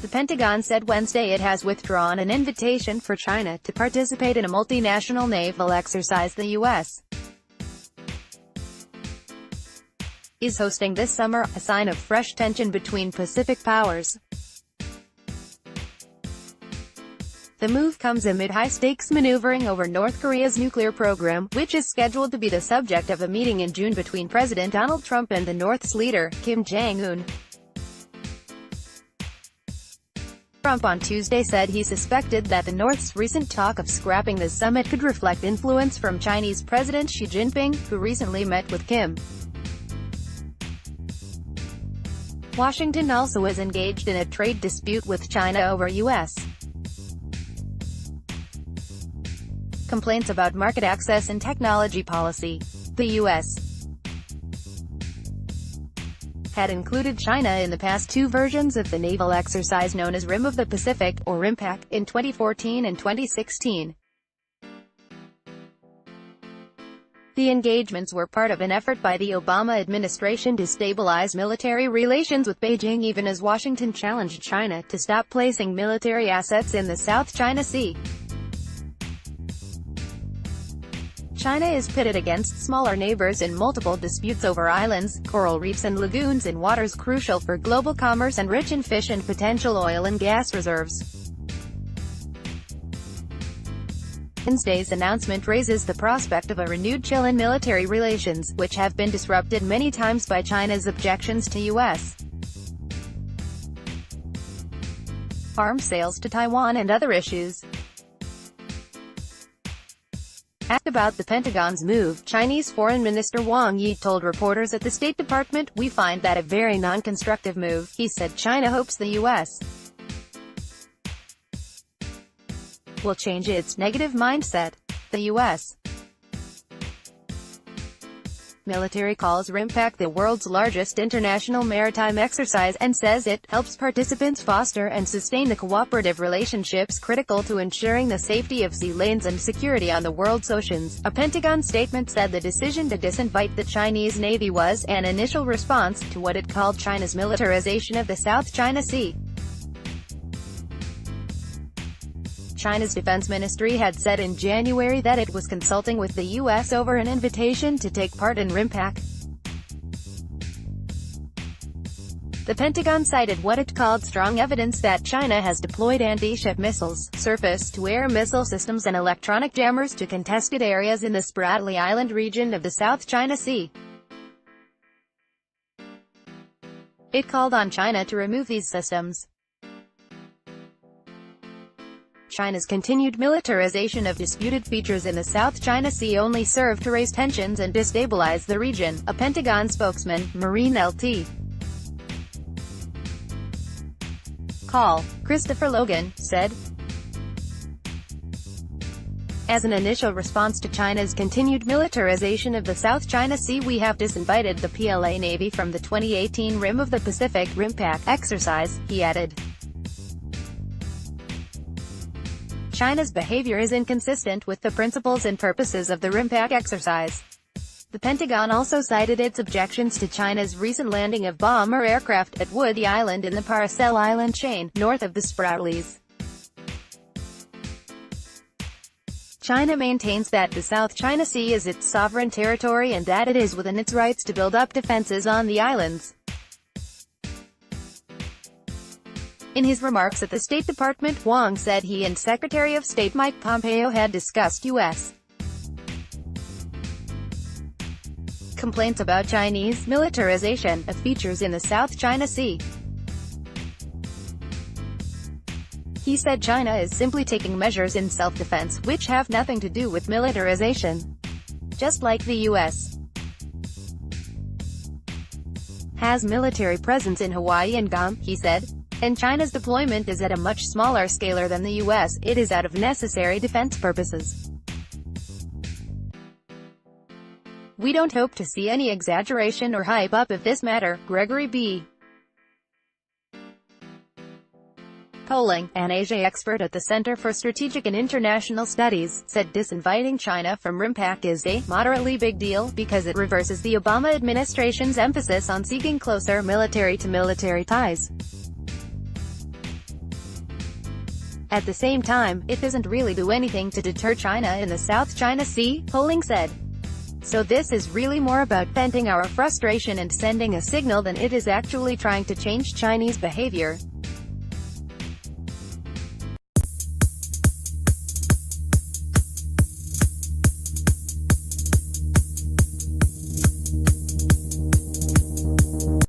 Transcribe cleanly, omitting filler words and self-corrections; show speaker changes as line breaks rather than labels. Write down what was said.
The Pentagon said Wednesday it has withdrawn an invitation for China to participate in a multinational naval exercise the U.S. is hosting this summer, a sign of fresh tension between Pacific powers. The move comes amid high-stakes maneuvering over North Korea's nuclear program, which is scheduled to be the subject of a meeting in June between President Donald Trump and the North's leader, Kim Jong Un. Trump on Tuesday said he suspected that the North's recent talk of scrapping the summit could reflect influence from Chinese President Xi Jinping, who recently met with Kim. Washington also is engaged in a trade dispute with China over U.S. complaints about market access and technology policy. The U.S. had included China in the past two versions of the naval exercise known as Rim of the Pacific, or RIMPAC, in 2014 and 2016. The engagements were part of an effort by the Obama administration to stabilize military relations with Beijing even as Washington challenged China to stop placing military assets in the South China Sea. China is pitted against smaller neighbors in multiple disputes over islands, coral reefs and lagoons in waters crucial for global commerce and rich in fish and potential oil and gas reserves. Wednesday's announcement raises the prospect of a renewed chill in military relations, which have been disrupted many times by China's objections to U.S. arms sales to Taiwan and other issues. Asked about the Pentagon's move, Chinese Foreign Minister Wang Yi told reporters at the State Department, "We find that a very non-constructive move." He said China hopes the U.S. will change its negative mindset. The U.S. military calls RIMPAC the world's largest international maritime exercise, and says it helps participants foster and sustain the cooperative relationships critical to ensuring the safety of sea lanes and security on the world's oceans. A Pentagon statement said the decision to disinvite the Chinese Navy was an initial response to what it called China's militarization of the South China Sea. China's defense ministry had said in January that it was consulting with the U.S. over an invitation to take part in RIMPAC. The Pentagon cited what it called strong evidence that China has deployed anti-ship missiles, surface-to-air missile systems and electronic jammers to contested areas in the Spratly Island region of the South China Sea. It called on China to remove these systems. China's continued militarization of disputed features in the South China Sea only serve to raise tensions and destabilize the region, a Pentagon spokesman, Marine Lt. Col. Christopher Logan, said. As an initial response to China's continued militarization of the South China Sea, we have disinvited the PLA Navy from the 2018 Rim of the Pacific (RIMPAC) exercise, he added. China's behavior is inconsistent with the principles and purposes of the RIMPAC exercise. The Pentagon also cited its objections to China's recent landing of bomber aircraft at Woody Island in the Paracel Island chain, north of the Spratlys. China maintains that the South China Sea is its sovereign territory and that it is within its rights to build up defenses on the islands. In his remarks at the State Department, Wang said he and Secretary of State Mike Pompeo had discussed U.S. complaints about Chinese militarization of features in the South China Sea. He said China is simply taking measures in self-defense, which have nothing to do with militarization. Just like the U.S. has military presence in Hawaii and Guam, he said. And China's deployment is at a much smaller scale than the U.S., it is out of necessary defense purposes. We don't hope to see any exaggeration or hype up of this matter, Gregory B. Polling, an Asia expert at the Center for Strategic and International Studies, said disinviting China from RIMPAC is a moderately big deal because it reverses the Obama administration's emphasis on seeking closer military-to-military ties. At the same time, it doesn't really do anything to deter China in the South China Sea, polling said. So this is really more about venting our frustration and sending a signal than it is actually trying to change Chinese behavior.